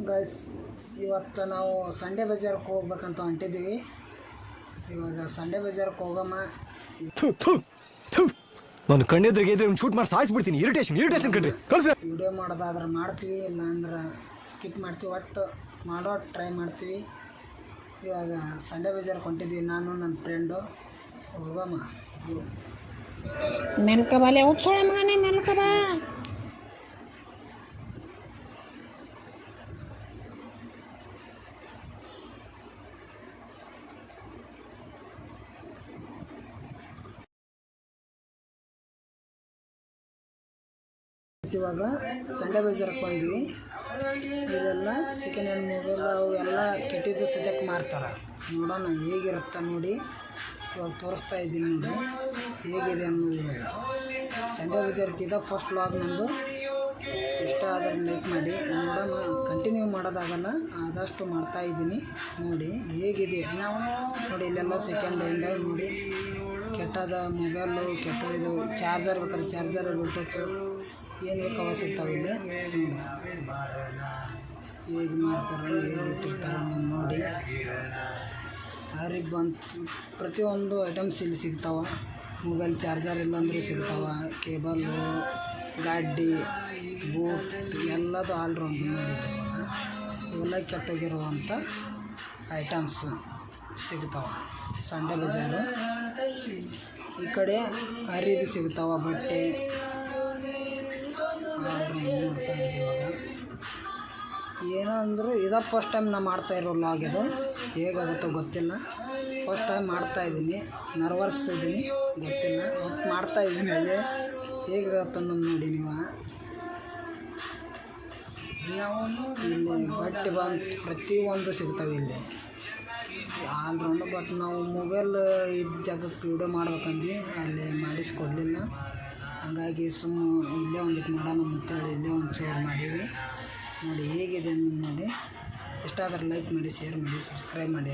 Guys, ಇವತ್ತು ನಾವು Sunday ಬಜಾರ್ಗೆ ಹೋಗ್ಬೇಕಂತ ಹೊಂಟಿದ್ದೀವಿ. ಇವಾಗ ಸಂಡೆ ಬಜಾರ್ಗೆ ಹೋಗಮ್ಮ. ನಾನು ಕಣ್ಣೆದ್ರಿಗೆ ಇದ್ರೆ ಶೂಟ್ ಮಾಡಿ ಸಾಯಿಸ್ಬಿಡ್ತೀನಿ. ಇರಿಟೇಷನ್ ಕಣ್ರಿ. ವಿಡಿಯೋ ಮಾಡೋದಾದ್ರೆ ಮಾಡ್ತೀವಿ, ಇಲ್ಲ ಅಂದ್ರೆ ಸ್ಕಿಪ್ ಮಾಡ್ತೀವಿ. ಒಟ್ಟು ಮಾಡೋ ಟ್ರೈ ಮಾಡ್ತೀವಿ. ಇವಾಗ ಸಂಡೆ ಬಜಾರ್ಗೆ ಹೊಂಟಿದ್ವಿ, ನಾನು ನನ್ನ ಫ್ರೆಂಡು. ಹೋಗಮ್ಮ. ಮೆಲ್ಕಬಾಲೆ ಉತ್ಸೋಳ ಮಗನೇ ಮೆಲ್ಕಬಾ. ಇವಾಗ ಸಂಡೆ ಬಜಾರ್ಗೆ ಬಂದ್ವಿ. ಇದೆಲ್ಲ ಸೆಕೆಂಡ್ ಹ್ಯಾಂಡ್ ಮೊಬೈಲ್ ಅವು ಎಲ್ಲ ಕೆಟ್ಟಿದ್ದು ಸದ್ಯಕ್ಕೆ ಮಾರ್ತಾರೆ. ನೋಡೋಣ ಹೇಗಿರುತ್ತೆ ನೋಡಿ. ಇವಾಗ ತೋರಿಸ್ತಾ ಇದ್ದೀನಿ ನೋಡಿ ಹೇಗಿದೆ ಅನ್ನೋದು. ಸಂಡೆ ಬಜಾರ್ಗೆ ಇದೆ ಫಸ್ಟ್ ವ್ಲಾಗ್ ನಂದು. ಇಷ್ಟ ಆದರೆ ಲೈಕ್ ಮಾಡಿ. ನೋಡೋಣ, ಕಂಟಿನ್ಯೂ ಮಾಡೋದಾಗಲ್ಲ, ಆದಷ್ಟು ಮಾಡ್ತಾಯಿದ್ದೀನಿ. ನೋಡಿ ಹೇಗಿದೆ ನೋಡಿ. ಇಲ್ಲೆಲ್ಲ ಸೆಕೆಂಡ್ ಹ್ಯಾಂಡ್ ನೋಡಿ. ಕೆಟ್ಟದ ಮೊಬೈಲು, ಕೆಟ್ಟ ಇದು ಚಾರ್ಜರ್ ಬೇಕಾದ್ರೆ ಚಾರ್ಜರ್, ಬ್ಲೂಟೂತ್ ಏನು ಬೇಕಾವ ಸಿಗ್ತಾವೆ ಇಲ್ಲಿ. ಹೇಗೆ ಮಾಡ್ತಾರೆ, ಹೇಗೆ ಇಟ್ಟಿರ್ತಾರೆ ನೋಡಿ. ಅವ್ರಿಗೆ ಬಂತು ಪ್ರತಿಯೊಂದು ಐಟಮ್ಸ್ ಇಲ್ಲಿ ಸಿಗ್ತಾವೆ. ಮೊಬೈಲ್ ಚಾರ್ಜರ್ ಇಲ್ಲಾಂದ್ರೂ ಸಿಗ್ತಾವೆ. ಕೇಬಲ್ಲು, ಗಾಡಿ, ಬೂಟ್ ಎಲ್ಲದು ಆಲ್ರೌಂಡ್ ನೋಡಿ. ಇವೆಲ್ಲ ಕೆಟ್ಟೋಗಿರುವಂಥ ಐಟಮ್ಸ್ ಸಿಗ್ತಾವೆ ಸಂಡೆ ಬಜಾರು. ಈ ಕಡೆ ಅರಿಬಿ ಸಿಗ್ತಾವೆ, ಬಟ್ಟೆ ನೋಡ್ತಾ ಇವಾಗ. ಏನೋ ಅಂದರೂ ಇದೇ ಫಸ್ಟ್ ಟೈಮ್ ನಾನು ಮಾಡ್ತಾಯಿರೋ ವ್ಲಾಗ್. ಇದು ಹೇಗಾಗುತ್ತೋ ಗೊತ್ತಿಲ್ಲ. ಫಸ್ಟ್ ಟೈಮ್ ಮಾಡ್ತಾಯಿದ್ದೀನಿ, ನರ್ವಸ್ ಇದ್ದೀನಿ, ಗೊತ್ತಿಲ್ಲ. ಒಟ್ಟು ಮಾಡ್ತಾಯಿದ್ದೀನಿ. ಅದೇ ಹೇಗಾಗುತ್ತೆ ಅನ್ನೋದು ನೋಡಿ ನೀವು. ಇಲ್ಲಿ ಬಟ್ಟೆ ಬಂತು ಪ್ರತಿಯೊಂದು ಸಿಗ್ತವೆ ಇಲ್ಲಿ ಆಲ್ರೌಂಡು. ಬಟ್ ನಾವು ಮೊಬೈಲ್ ಇದ್ದ ಜಾಗಕ್ಕೆ ವಿಡಿಯೋ ಮಾಡ್ಬೇಕಂದ್ವಿ, ಅಲ್ಲಿ ಮಾಡಿಸ್ಕೊಡ್ಲಿಲ್ಲ. ಹಾಗಾಗಿ ಇಲ್ಲೇ ಒಂದಿಟ್ಟು ಮಾಡೋಣ ಅಂತೇಳಿ ಇಲ್ಲೇ ಒಂದು ಚೂರು ಮಾಡೀವಿ. ನೋಡಿ ಹೇಗಿದೆ ಅನ್ನೋದು ನೋಡಿ. ಇಷ್ಟ ಆದರೆ ಲೈಕ್ ಮಾಡಿ, ಶೇರ್ ಮಾಡಿ, ಸಬ್ಸ್ಕ್ರೈಬ್ ಮಾಡಿ.